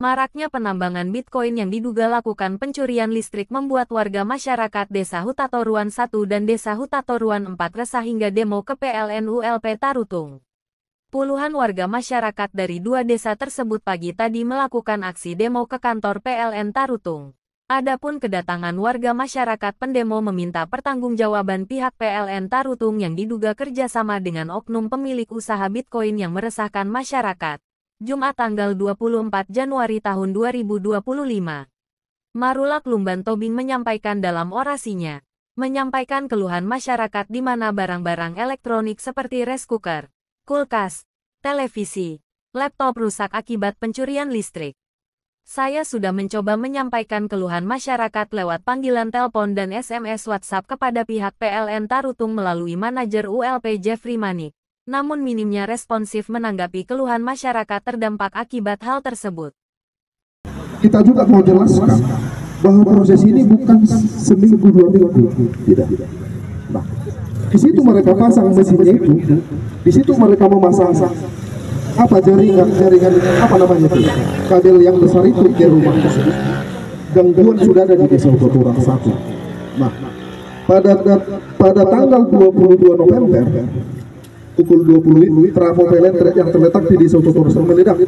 Maraknya penambangan Bitcoin yang diduga lakukan pencurian listrik membuat warga masyarakat Desa Hutatoruan 1 dan Desa Hutatoruan 4 resah hingga demo ke PLN ULP Tarutung. Puluhan warga masyarakat dari dua desa tersebut pagi tadi melakukan aksi demo ke kantor PLN Tarutung. Adapun kedatangan warga masyarakat pendemo meminta pertanggungjawaban pihak PLN Tarutung yang diduga kerjasama dengan oknum pemilik usaha Bitcoin yang meresahkan masyarakat. Jumat tanggal 24 Januari tahun 2025. Marulak Lumban Tobing menyampaikan dalam orasinya, menyampaikan keluhan masyarakat di mana barang-barang elektronik seperti rice cooker, kulkas, televisi, laptop rusak akibat pencurian listrik. Saya sudah mencoba menyampaikan keluhan masyarakat lewat panggilan telepon dan SMS WhatsApp kepada pihak PLN Tarutung melalui manajer ULP Jeffrey Manik. Namun minimnya responsif menanggapi keluhan masyarakat terdampak akibat hal tersebut. Kita juga mau jelaskan bahwa proses ini bukan seminggu 2 minggu, tidak. Nah, di situ mereka pasang mesinnya itu, di situ mereka memasang jaringan apa namanya itu, kabel yang besar itu di rumah tersebut. Gangguan sudah ada di Desa Hutatoruan 1. Nah, pada tanggal 22 November pukul 20 trafo PLN yang terletak di Desa Hutatoruan meledak,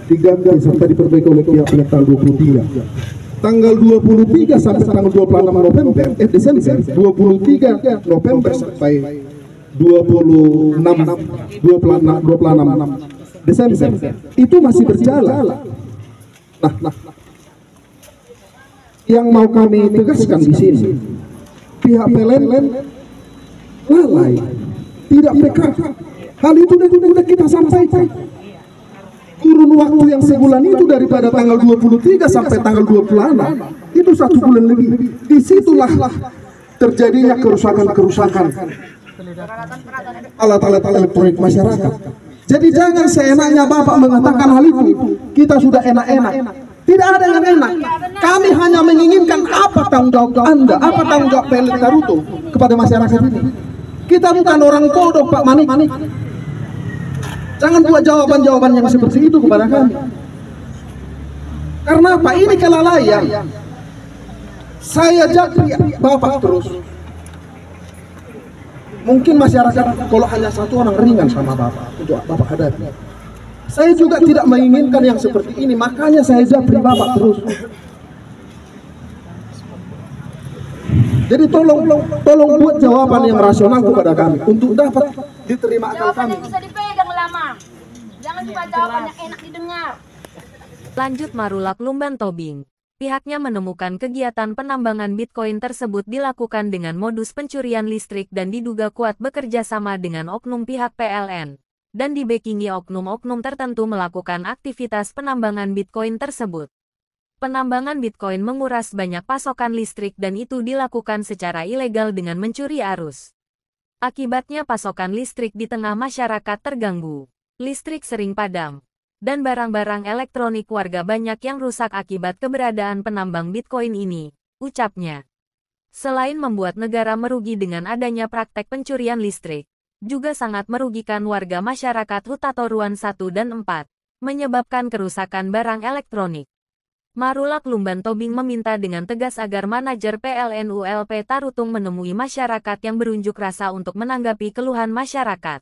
diganti serta diperbaiki oleh pihak tanggal 23. Tanggal 23 sampai tanggal 26 November, Desember, 23 November sampai 26 Desember itu masih berjalan. Nah, yang mau kami tegaskan di sini, pihak PLN lalai, tidak peka. Hal itu sudah kita sampaikan. Kurun waktu yang sebulan itu daripada tanggal 23 sampai tanggal 26 itu 1 bulan lebih. Disitulah terjadinya kerusakan alat-alat elektronik masyarakat. Jadi jangan seenaknya Bapak mengatakan hal itu. Kita sudah enak-enak. Tidak ada yang enak. Kami hanya menginginkan apa tanggung jawab Anda, apa tanggung jawab PLN Tarutung kepada masyarakat ini. Kita bukan orang bodoh, Pak Manik. Jangan buat jawaban-jawaban yang seperti itu kepada kami. Karena apa? Ini kelalaian. Saya japri Bapak terus. Mungkin masyarakat kalau hanya satu orang ringan sama Bapak untuk Bapak hadapi. Saya juga tidak menginginkan yang seperti ini, makanya saya japri Bapak terus. Jadi tolong buat jawaban yang rasional kepada kami untuk dapat diterima akal kami. Jawaban yang bisa dipegang lama. Jangan cuma jawaban yang enak didengar. Lanjut Marulak Lumban Tobing. Pihaknya menemukan kegiatan penambangan Bitcoin tersebut dilakukan dengan modus pencurian listrik dan diduga kuat bekerja sama dengan oknum pihak PLN. Dan dibekingi oknum-oknum tertentu melakukan aktivitas penambangan Bitcoin tersebut. Penambangan Bitcoin menguras banyak pasokan listrik dan itu dilakukan secara ilegal dengan mencuri arus. Akibatnya pasokan listrik di tengah masyarakat terganggu. Listrik sering padam. Dan barang-barang elektronik warga banyak yang rusak akibat keberadaan penambang Bitcoin ini, ucapnya. Selain membuat negara merugi dengan adanya praktek pencurian listrik, juga sangat merugikan warga masyarakat Hutatoruan 1 dan 4, menyebabkan kerusakan barang elektronik. Marulak Lumban Tobing meminta dengan tegas agar manajer PLN ULP Tarutung menemui masyarakat yang berunjuk rasa untuk menanggapi keluhan masyarakat.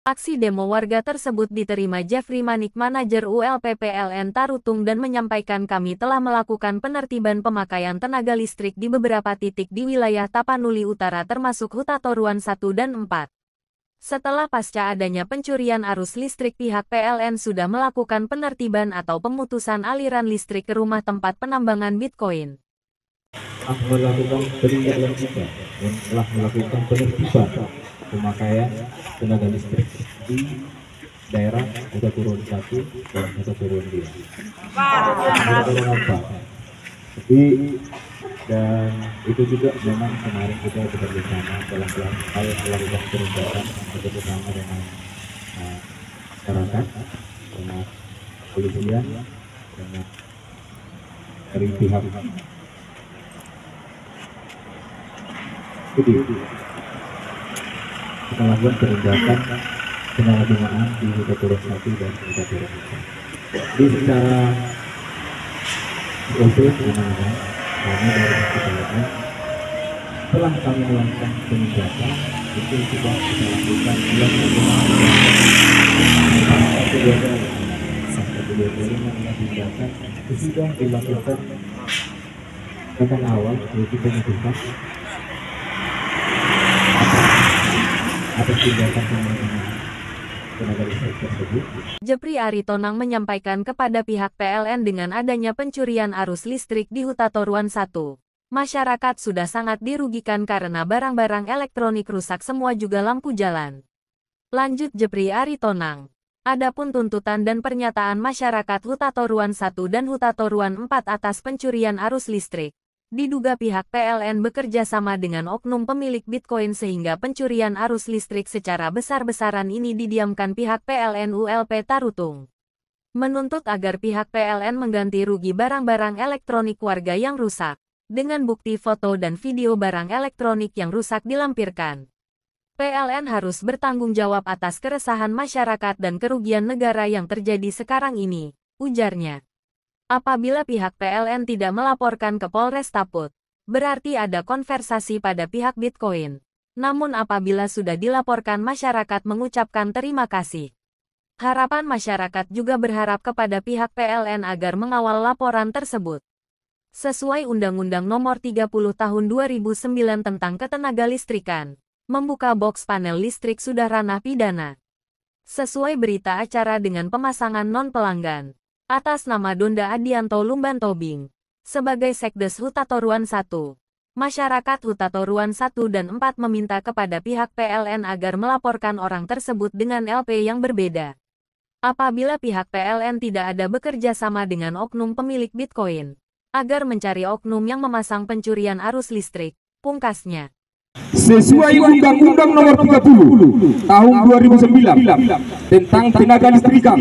Aksi demo warga tersebut diterima Jeffrey Manik, manajer ULP PLN Tarutung, dan menyampaikan kami telah melakukan penertiban pemakaian tenaga listrik di beberapa titik di wilayah Tapanuli Utara termasuk Hutatoruan 1 dan 4. Setelah pasca adanya pencurian arus listrik, pihak PLN sudah melakukan penertiban atau pemutusan aliran listrik ke rumah tempat penambangan Bitcoin. Melakukan penindakan juga dan telah melakukan penertiban pemakaian tenaga listrik di daerah Hutatoruan 1 dan Hutatoruan 2. Jadi dan itu juga memang kemarin kita bekerja sama dalam hal melakukan penindakan bersama dengan masyarakat, dengan polisian, dengan dari pihak jadi kita lakukan penindakan penyalahgunaan di Hutatoruan 1 dan Hutatoruan 2. Jadi secara SOP gimana? Kami dari PLN setelah kami melakukan penindakan itu sudah kita lakukan satu dua kali melakukan tindakan itu sudah dilakukan tentang awal yaitu penyidikan atas tindakan tenaga listrik tersebut. Jepri Aritonang menyampaikan kepada pihak PLN dengan adanya pencurian arus listrik di Hutatoruan 1. Masyarakat sudah sangat dirugikan karena barang-barang elektronik rusak semua juga lampu jalan. Lanjut Jepri Aritonang. Adapun tuntutan dan pernyataan masyarakat Hutatoruan 1 dan Hutatoruan 4 atas pencurian arus listrik. Diduga pihak PLN bekerja sama dengan oknum pemilik Bitcoin sehingga pencurian arus listrik secara besar-besaran ini didiamkan pihak PLN ULP Tarutung. Menuntut agar pihak PLN mengganti rugi barang-barang elektronik warga yang rusak, dengan bukti foto dan video barang elektronik yang rusak dilampirkan. PLN harus bertanggung jawab atas keresahan masyarakat dan kerugian negara yang terjadi sekarang ini, ujarnya. Apabila pihak PLN tidak melaporkan ke Polres Taput, berarti ada konversasi pada pihak Bitcoin. Namun apabila sudah dilaporkan, masyarakat mengucapkan terima kasih. Harapan masyarakat juga berharap kepada pihak PLN agar mengawal laporan tersebut. Sesuai Undang-Undang Nomor 30 Tahun 2009 tentang Ketenagalistrikan, membuka box panel listrik sudah ranah pidana. Sesuai berita acara dengan pemasangan non-pelanggan, atas nama Donda Adianto Lumbantobing, sebagai Sekdes Hutatoruan 1. Masyarakat Hutatoruan 1 dan 4 meminta kepada pihak PLN agar melaporkan orang tersebut dengan LP yang berbeda. Apabila pihak PLN tidak ada bekerja sama dengan oknum pemilik Bitcoin, agar mencari oknum yang memasang pencurian arus listrik, pungkasnya. Sesuai Undang-Undang Nomor 30 Tahun 2009 tentang tenaga listrikan,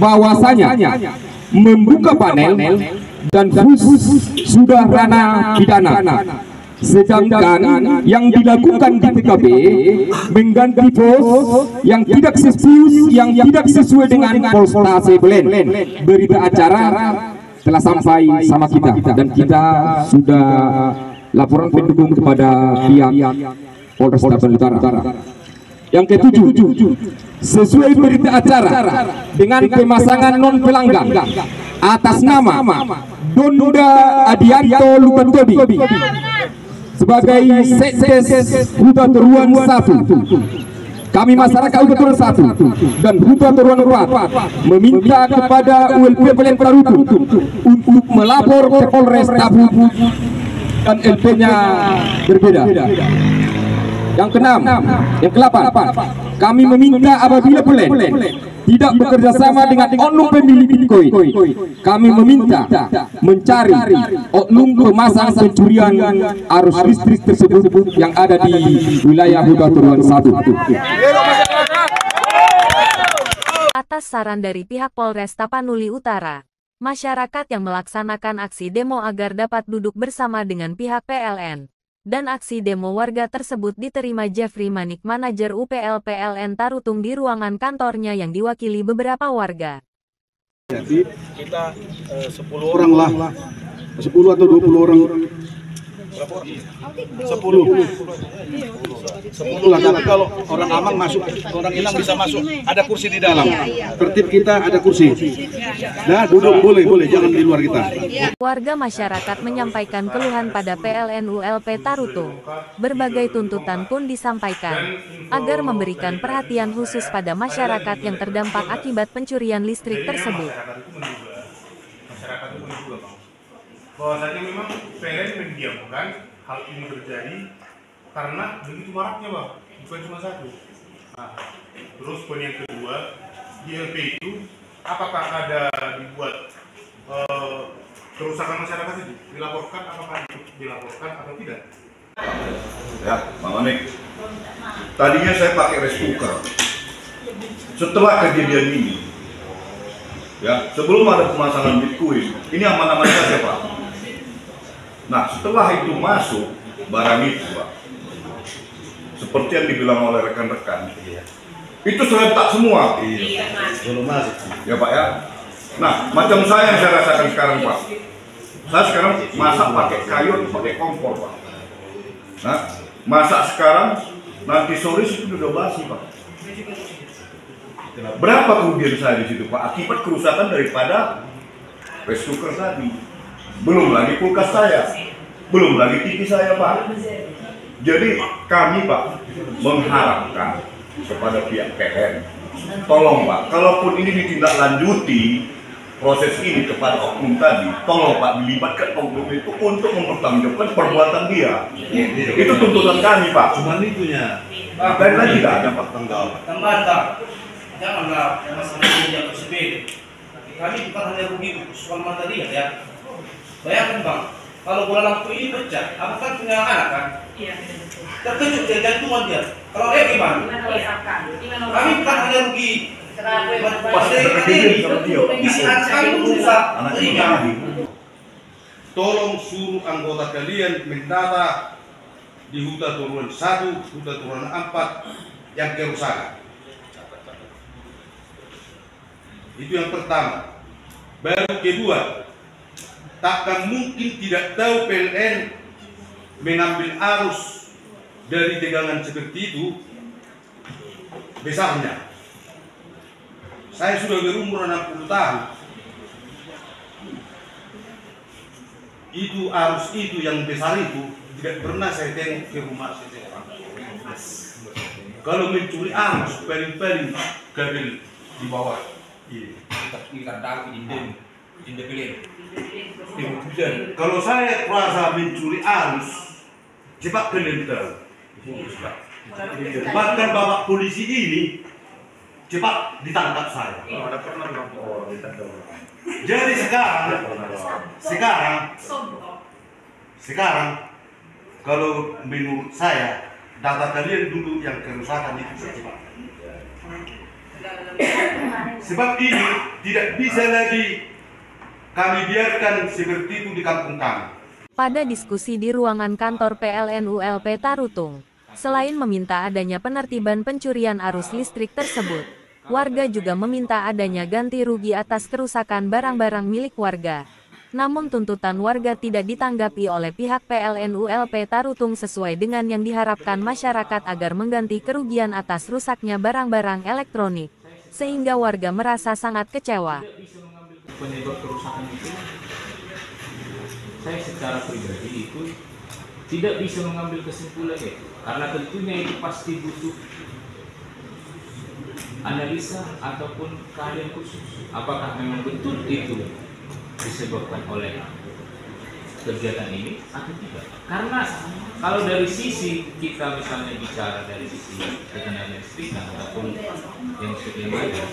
bahwasanya membuka panel dan khusus sudah ranah pidana. Sedangkan yang dilakukan di TKP mengganti pos yang tidak sesuai dengan voltase blend. Berita acara telah sampai sama kita dan kita sudah laporan pendukung kepada pihak Polres Taput Utara. Yang ketujuh, sesuai berita acara dengan pemasangan non pelanggan atas nama Donda Adianto Lumbantobing sebagai Sekdes Hutatoruan 1. Kami masyarakat Hutatoruan 1 dan Hutatoruan 4 meminta kepada ULP PLN Tarutung untuk melapor ke Polres Taput dan LP-nya berbeda. Yang keenam, yang ke-8, kami meminta apabila PLN tidak bekerja sama dengan oknum pemilik Bitcoin, kami meminta mencari oknum pemasang pencurian arus listrik tersebut yang ada di wilayah Hutatoruan 1. Atas saran dari pihak Polres Tapanuli Utara, masyarakat yang melaksanakan aksi demo agar dapat duduk bersama dengan pihak PLN, dan aksi demo warga tersebut diterima Jeffrey Manik, manajer UPL PLN Tarutung di ruangan kantornya yang diwakili beberapa warga. Jadi kita 10 orang lah, 10 atau 20 orang. 10 lah, tapi kalau orang aman masuk, orang hilang bisa masuk, ada kursi di dalam. Tertib kita ada kursi. Nah, duduk boleh, jangan di luar kita. Warga masyarakat menyampaikan keluhan pada PLN ULP Tarutung. Berbagai tuntutan pun disampaikan agar memberikan perhatian khusus pada masyarakat yang terdampak akibat pencurian listrik tersebut. Masyarakat itu juga, Bang. Bahwasanya memang PLN mendiamkan hal ini terjadi karena begitu maraknya, Bang, bukan cuma satu. Nah, terus poin yang kedua, di LP itu apakah ada dibuat kerusakan masyarakat itu dilaporkan, apakah itu dilaporkan atau tidak? Ya, Bang Manik, tadinya saya pakai rice cooker. Setelah kejadian ini, ya, sebelum ada pemasangan Bitcoin, ini aman-aman saja, Pak. Nah, setelah itu masuk barang itu, Pak, seperti yang dibilang oleh rekan-rekan, itu serentak semua. Belum masuk. Ya, Pak, ya. Nah, macam saya yang saya rasakan sekarang Pak. Saya sekarang masak pakai kayu, pakai kompor Pak. Nah, masak sekarang, nanti sore itu sudah basi Pak. Berapa kerugian saya di situ Pak? Akibat kerusakan daripada rice cooker tadi. Belum lagi kulkas saya, belum lagi TV saya Pak. Jadi kami Pak mengharapkan kepada pihak PLN, tolong Pak, kalaupun ini ditindaklanjuti proses ini kepada oknum tadi, tolong Pak dilibatkan oknum itu untuk mempertanggungjawabkan perbuatan dia. Itu tuntutan kami Pak. Cuman itunya. Dan lagi tidak ada Pak. Tambah, janganlah masalah ini yang tersebut. Kami bukan hanya rugi soal material ya. Bayangkan Bang, kalau bola lampu ini pecah, apa kan punya anak kan? Iya. Terkejut dia, jantungan dia. Kalau dia gimana? Kami bukan hanya rugi. Pasti isi anak kami pun rusak. Tolong suruh anggota kalian mendata di Huta Turunan 1, Huta Turunan 4 yang kerusakan. Itu yang pertama. Baru kedua, takkan mungkin tidak tahu PLN mengambil arus dari tegangan seperti itu besarnya. Saya sudah berumur 60 tahun. Itu arus itu yang besar itu tidak pernah saya tengok ke rumah seseorang. Kalau mencuri arus paling-paling kabel di bawah. Kalau saya merasa mencuri arus, cepat kelenter. Bahkan bapak polisi ini cepat ditangkap saya. Jadi sekarang kalau menurut saya data kalian dulu yang kerusakan itu secepat. Sebab ini tidak bisa lagi kami biarkan seperti itu di kampung kami. Pada diskusi di ruangan kantor PLN ULP Tarutung, selain meminta adanya penertiban pencurian arus listrik tersebut, warga juga meminta adanya ganti rugi atas kerusakan barang-barang milik warga. Namun tuntutan warga tidak ditanggapi oleh pihak PLN ULP Tarutung sesuai dengan yang diharapkan masyarakat agar mengganti kerugian atas rusaknya barang-barang elektronik, sehingga warga merasa sangat kecewa. Penyebab kerusakan itu, saya secara pribadi itu tidak bisa mengambil kesimpulan itu, karena tentunya itu pasti butuh analisa ataupun keahlian khusus. Apakah memang betul itu disebabkan oleh kegiatan ini atau tidak? Karena kalau dari sisi kita misalnya bicara dari sisi ketenagaan listrik ataupun yang ada,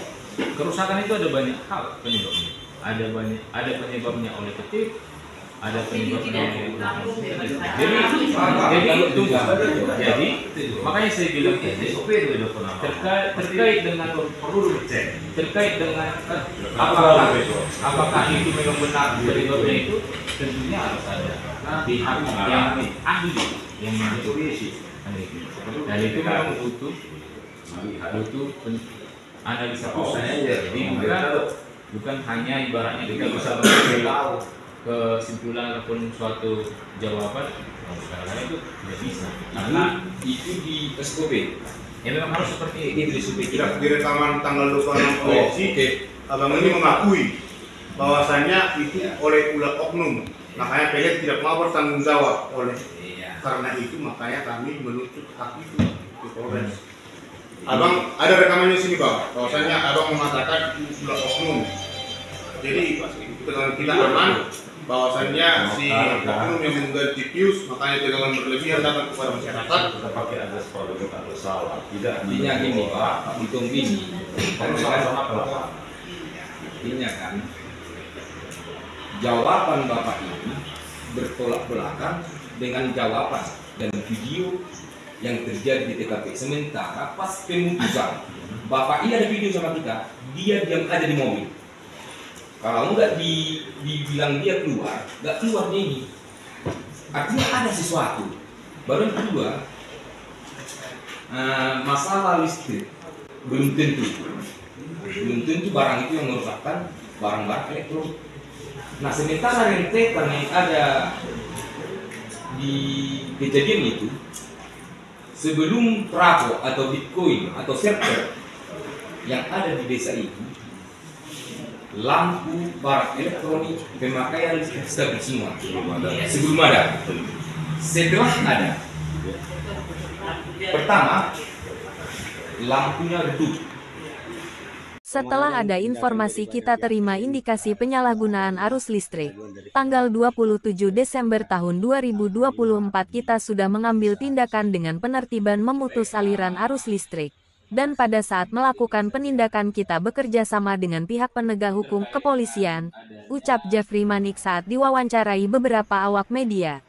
kerusakan itu ada banyak hal penyebabnya. Ada penyebabnya oleh ketip, ada penyebabnya oleh jadi makanya saya bilang terkait dengan apakah itu memang benar penyebabnya itu, tentunya harus ada pihak yang ahli yang meneliti, dan itu memang butuh analisa khusus. Jadi bukan hanya ibaratnya kita bisa mengambil kesimpulan ataupun suatu jawaban karena itu tidak bisa, karena itu di SOP ya memang harus seperti itu. Tidak di rekaman tanggal 26 polisi, abang ini mengakui bahwasanya itu oleh ulah oknum, makanya PLN tidak mau bertanggung jawab oleh karena itu makanya kami menuntut hak itu di Polres. Abang ada rekamannya sini Bang, bahwasanya abang mengatakan ulah oknum. Jadi dengan kita aman bahwasannya si oknum yang mengganti fuse, makanya tegangan berlebihan datang kepada masyarakat. pakai azas praduga tak bersalah. Tidak artinya gini Pak, hitung ini artinya kan jawaban Bapak ini bertolak belakang dengan jawaban dan video yang terjadi di TKP. Sementara pas pemutusan Bapak ini ada video sama kita, dia diam aja di mobil. Kalau nggak dibilang dia keluar, nggak keluar dia ini. Artinya ada sesuatu. Baru yang kedua, masalah listrik belum tentu barang itu yang merusakkan barang-barang elektronik. Nah, sementara rentetan yang ada di kejadian itu, sebelum Trako atau Bitcoin atau server yang ada di desa itu, lampu, barang elektronik, pemakaian listrik stabil semua sebelum ada. Setelah ada, pertama lampunya redup. Setelah ada informasi kita terima indikasi penyalahgunaan arus listrik. Tanggal 27 Desember tahun 2024 kita sudah mengambil tindakan dengan penertiban memutus aliran arus listrik. Dan pada saat melakukan penindakan kita bekerja sama dengan pihak penegak hukum kepolisian, ucap Jeffrey Manik saat diwawancarai beberapa awak media.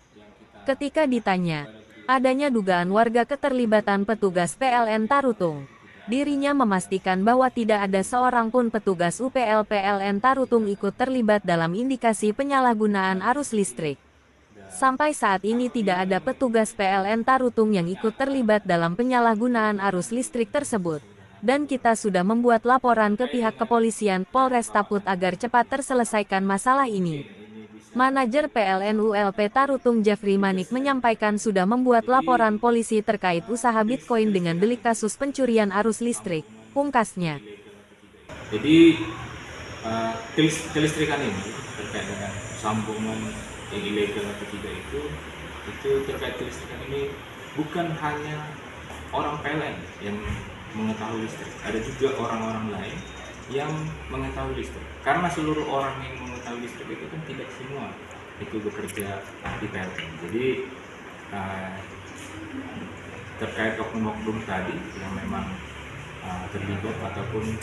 Ketika ditanya, adanya dugaan warga keterlibatan petugas PLN Tarutung, dirinya memastikan bahwa tidak ada seorang pun petugas UPL PLN Tarutung ikut terlibat dalam indikasi penyalahgunaan arus listrik. Sampai saat ini tidak ada petugas PLN Tarutung yang ikut terlibat dalam penyalahgunaan arus listrik tersebut. Dan kita sudah membuat laporan ke pihak kepolisian Polres Taput agar cepat terselesaikan masalah ini. Manajer PLN ULP Tarutung Jeffrey Manik menyampaikan sudah membuat laporan polisi terkait usaha Bitcoin dengan delik kasus pencurian arus listrik, pungkasnya. Jadi kelistrikan ini terkait dengan sambungan yang ilegal atau tidak itu terkait kelistrikan ini bukan hanya orang PLN yang mengetahui listrik, ada juga orang-orang lain yang mengetahui listrik. Karena seluruh orang yang mengetahui listrik itu kan tidak semua itu bekerja di PLN. Jadi terkait oknum-oknum tadi yang memang terlibat ataupun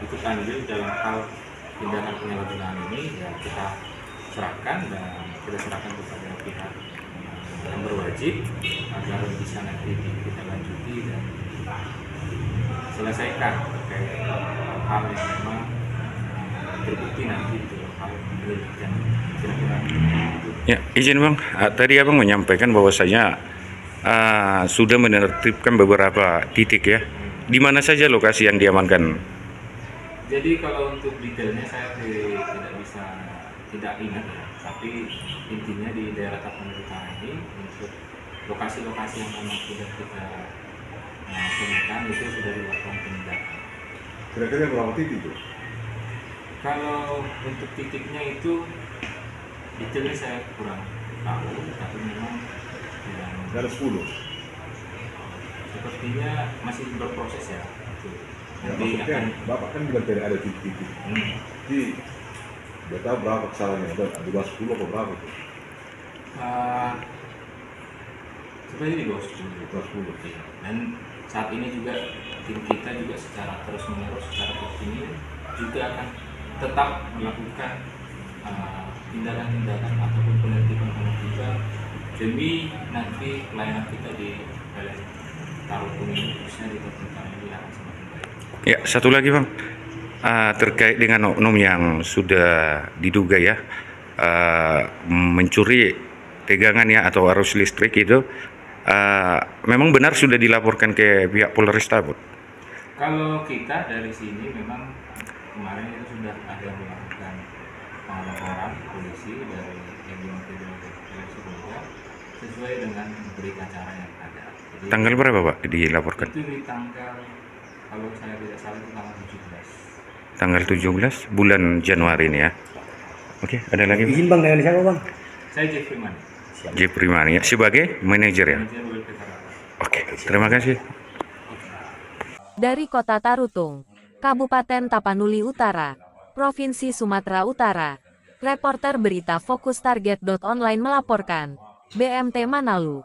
ikut andil dalam hal tindakan penyalahgunaan ini, ya kita serahkan kepada pihak yang berwajib agar bisa nanti kita lanjuti dan selesaikan terkait hal yang memang terbukti nanti dalam hal penyelidikan kira-kira. Ya, izin Bang, tadi Abang menyampaikan bahwasanya sudah menertibkan beberapa titik ya. Di mana saja lokasi yang diamankan? Jadi kalau untuk detailnya saya tidak ingat ya, tapi intinya di daerah Tapanuli Utara ini untuk lokasi-lokasi yang memang sudah kita temukan itu sudah dilakukan penindakan. Kira-kira berapa titik itu? Kalau untuk titiknya itu detailnya saya kurang tahu, tapi memang yang Ada 10. sepertinya masih berproses ya. Nanti Maksudnya, akan Bapak kan bilang tadi ada titik-titik. Jadi, dia tahu berapa kesalahannya, ada 10 atau berapa itu? sebenarnya di bawah 10. Dan saat ini juga tim kita juga secara terus-menerus, secara kontinu juga akan tetap melakukan tindakan-tindakan ataupun penertiban demi nanti pelayanan kita di PLN Tarutung ini khususnya di Tarutung ini akan semakin baik. Ya, satu lagi Bang, terkait dengan oknum yang sudah diduga ya mencuri tegangan ya atau arus listrik itu, memang benar sudah dilaporkan ke pihak Polres Taput? Kalau kita dari sini memang kemarin itu sudah ada melakukan laporan polisi dari yang sebelumnya sesuai dengan berita acara yang ada. Jadi, tanggal berapa Pak dilaporkan? itu di tanggal, kalau saya tidak salah itu tanggal 17. Tanggal 17 bulan Januari ini ya. Oke, ada lagi? Izin Bang, dengan siapa Bang? Saya Jeffrey Manik. Jeffrey Manik ya, sebagai manajer ya. Manajer ULP Tarutung. Oke, terima kasih. Dari Kota Tarutung, Kabupaten Tapanuli Utara, Provinsi Sumatera Utara, reporter berita Fokus Target.online melaporkan, BMT Manalu.